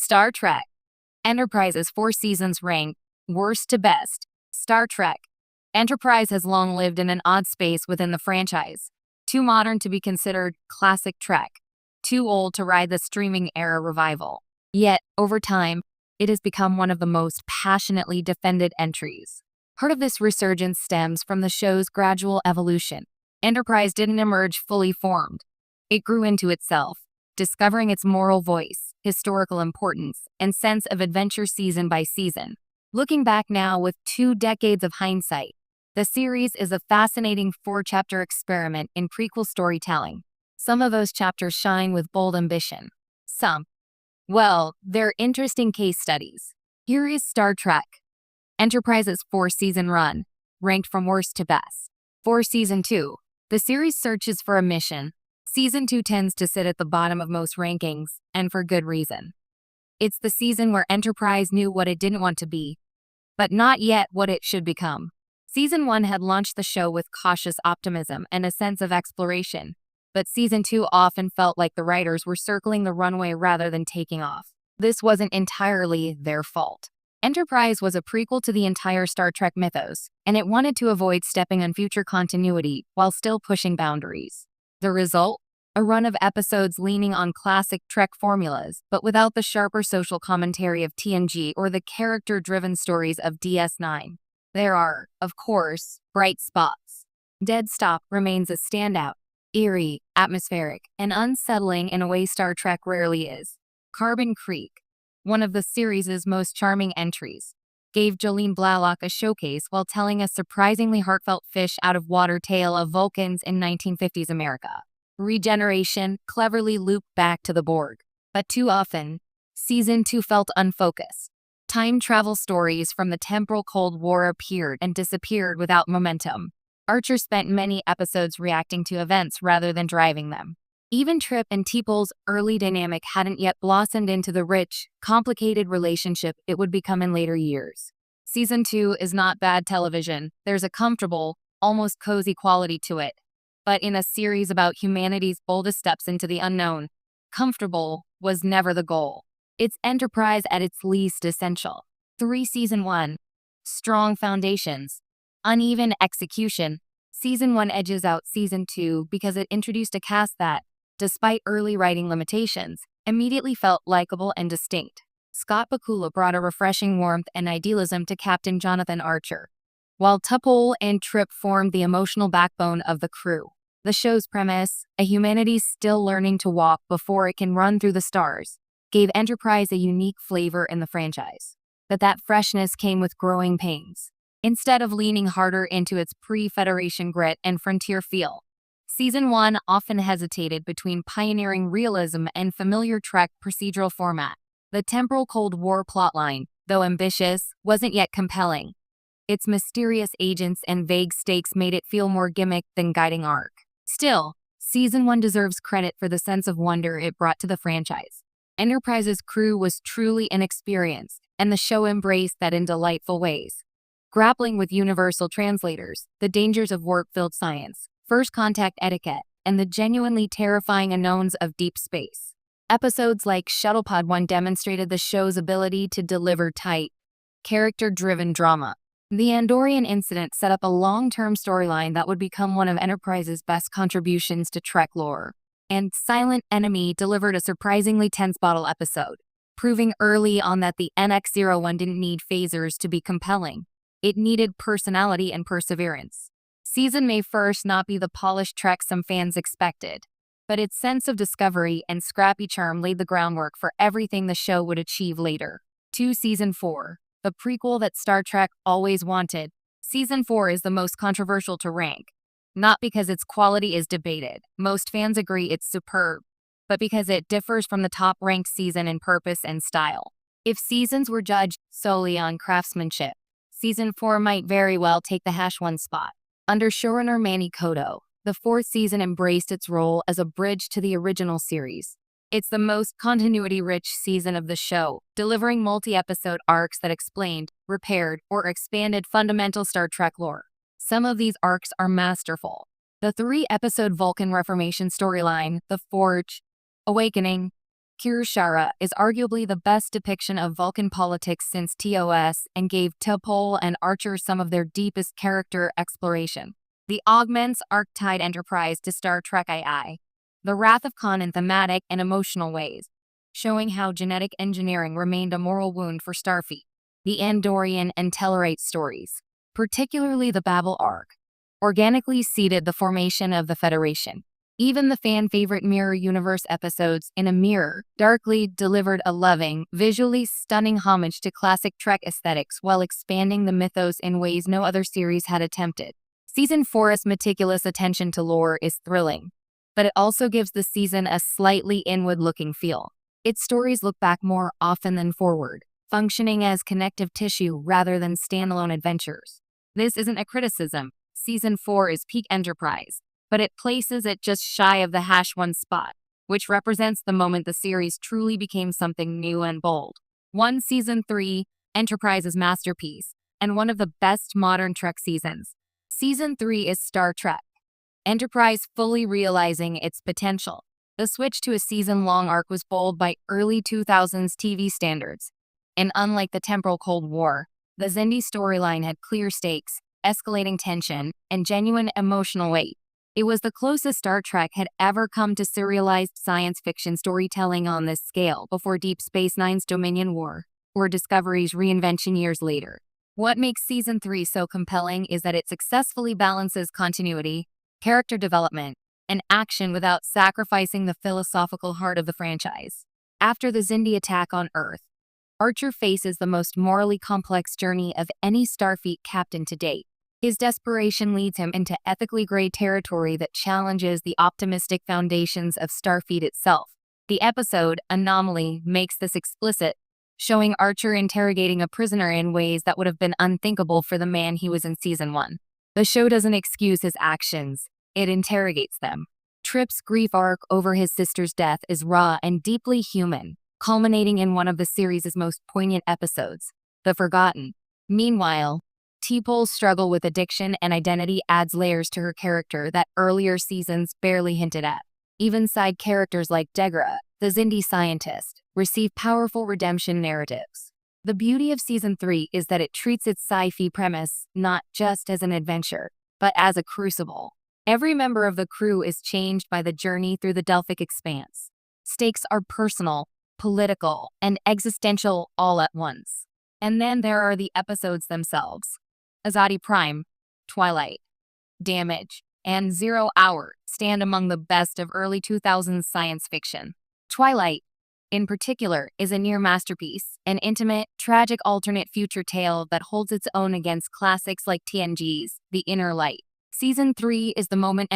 Star Trek. Enterprise's 4 seasons rank worst to best. Star Trek. Enterprise has long lived in an odd space within the franchise. Too modern to be considered classic Trek. Too old to ride the streaming era revival. Yet, over time, it has become one of the most passionately defended entries. Part of this resurgence stems from the show's gradual evolution. Enterprise didn't emerge fully formed. It grew into itself, discovering its moral voice, historical importance, and sense of adventure season by season. Looking back now with 2 decades of hindsight, the series is a fascinating 4-chapter experiment in prequel storytelling. Some of those chapters shine with bold ambition. Some, well, they're interesting case studies. Here is Star Trek. Enterprise's 4-season run, ranked from worst to best. For Season 2, the series searches for a mission. Season 2 tends to sit at the bottom of most rankings, and for good reason. It's the season where Enterprise knew what it didn't want to be, but not yet what it should become. Season 1 had launched the show with cautious optimism and a sense of exploration, but Season 2 often felt like the writers were circling the runway rather than taking off. This wasn't entirely their fault. Enterprise was a prequel to the entire Star Trek mythos, and it wanted to avoid stepping on future continuity while still pushing boundaries. The result? A run of episodes leaning on classic Trek formulas, but without the sharper social commentary of TNG or the character-driven stories of DS9. There are, of course, bright spots. Dead Stop remains a standout, eerie, atmospheric, and unsettling in a way Star Trek rarely is. Carbon Creek, one of the series' most charming entries, gave Jolene Blalock a showcase while telling a surprisingly heartfelt fish-out-of-water tale of Vulcans in 1950s America. Regeneration cleverly looped back to the Borg, but too often, Season 2 felt unfocused. Time travel stories from the temporal Cold War appeared and disappeared without momentum. Archer spent many episodes reacting to events rather than driving them. Even Trip and T'Pol's early dynamic hadn't yet blossomed into the rich, complicated relationship it would become in later years. Season 2 is not bad television. There's a comfortable, almost cozy quality to it. But in a series about humanity's boldest steps into the unknown, comfortable was never the goal. It's Enterprise at its least essential. 3 Season 1. Strong foundations. Uneven execution. Season 1 edges out Season 2 because it introduced a cast that, despite early writing limitations, immediately felt likable and distinct. Scott Bakula brought a refreshing warmth and idealism to Captain Jonathan Archer, while T'Pol and Trip formed the emotional backbone of the crew. The show's premise, a humanity still learning to walk before it can run through the stars, gave Enterprise a unique flavor in the franchise. But that freshness came with growing pains. Instead of leaning harder into its pre-Federation grit and frontier feel, Season 1 often hesitated between pioneering realism and familiar Trek procedural format. The temporal Cold War plotline, though ambitious, wasn't yet compelling. Its mysterious agents and vague stakes made it feel more gimmick than guiding arc. Still, Season 1 deserves credit for the sense of wonder it brought to the franchise. Enterprise's crew was truly inexperienced, and the show embraced that in delightful ways. Grappling with universal translators, the dangers of warp-filled science, first contact etiquette, and the genuinely terrifying unknowns of deep space. Episodes like Shuttlepod 1 demonstrated the show's ability to deliver tight, character-driven drama. The Andorian incident set up a long-term storyline that would become one of Enterprise's best contributions to Trek lore. And Silent Enemy delivered a surprisingly tense bottle episode, proving early on that the NX-01 didn't need phasers to be compelling. It needed personality and perseverance. Season may first not be the polished Trek some fans expected, but its sense of discovery and scrappy charm laid the groundwork for everything the show would achieve later. To Season 4. The prequel that Star Trek always wanted. Season 4 is the most controversial to rank, not because its quality is debated. Most fans agree it's superb, but because it differs from the top-ranked season in purpose and style. If seasons were judged solely on craftsmanship, Season 4 might very well take the #1 spot. Under showrunner Manny Coto, the 4th season embraced its role as a bridge to the original series. It's the most continuity-rich season of the show, delivering multi-episode arcs that explained, repaired, or expanded fundamental Star Trek lore. Some of these arcs are masterful. The 3-episode Vulcan Reformation storyline, The Forge, Awakening, Kirishara is arguably the best depiction of Vulcan politics since TOS and gave T'Pol and Archer some of their deepest character exploration. The augments arc-tied Enterprise to Star Trek II, the Wrath of Khan in thematic and emotional ways, showing how genetic engineering remained a moral wound for Starfleet. The Andorian and Tellarite stories, particularly the Babel arc, organically seeded the formation of the Federation. Even the fan-favorite Mirror Universe episodes In a Mirror darkly delivered a loving, visually stunning homage to classic Trek aesthetics while expanding the mythos in ways no other series had attempted. Season 4's meticulous attention to lore is thrilling, but it also gives the season a slightly inward-looking feel. Its stories look back more often than forward, functioning as connective tissue rather than standalone adventures. This isn't a criticism. Season 4 is peak Enterprise, but it places it just shy of the #1 spot, which represents the moment the series truly became something new and bold. Season 3, Enterprise's masterpiece, and one of the best modern Trek seasons. Season 3 is Star Trek, Enterprise fully realizing its potential. The switch to a season-long arc was bold by early 2000s TV standards, and unlike the temporal Cold War, the Xindi storyline had clear stakes, escalating tension, and genuine emotional weight. It was the closest Star Trek had ever come to serialized science fiction storytelling on this scale before Deep Space Nine's Dominion War, or Discovery's reinvention years later. What makes Season 3 so compelling is that it successfully balances continuity, character development, and action without sacrificing the philosophical heart of the franchise. After the Xindi attack on Earth, Archer faces the most morally complex journey of any Starfleet captain to date. His desperation leads him into ethically gray territory that challenges the optimistic foundations of Starfleet itself. The episode, Anomaly, makes this explicit, showing Archer interrogating a prisoner in ways that would have been unthinkable for the man he was in Season 1. The show doesn't excuse his actions, it interrogates them. Trip's grief arc over his sister's death is raw and deeply human, culminating in one of the series' most poignant episodes, The Forgotten. Meanwhile, T'Pol's struggle with addiction and identity adds layers to her character that earlier seasons barely hinted at. Even side characters like Degra, the Xindi scientist, receive powerful redemption narratives. The beauty of Season 3 is that it treats its sci-fi premise not just as an adventure, but as a crucible. Every member of the crew is changed by the journey through the Delphic expanse. Stakes are personal, political, and existential all at once. And then there are the episodes themselves. Azadi Prime, Twilight, Damage, and 0 Hour stand among the best of early 2000s science fiction. Twilight, in particular, is a near masterpiece, an intimate, tragic alternate future tale that holds its own against classics like TNG's The Inner Light. Season 3 is the moment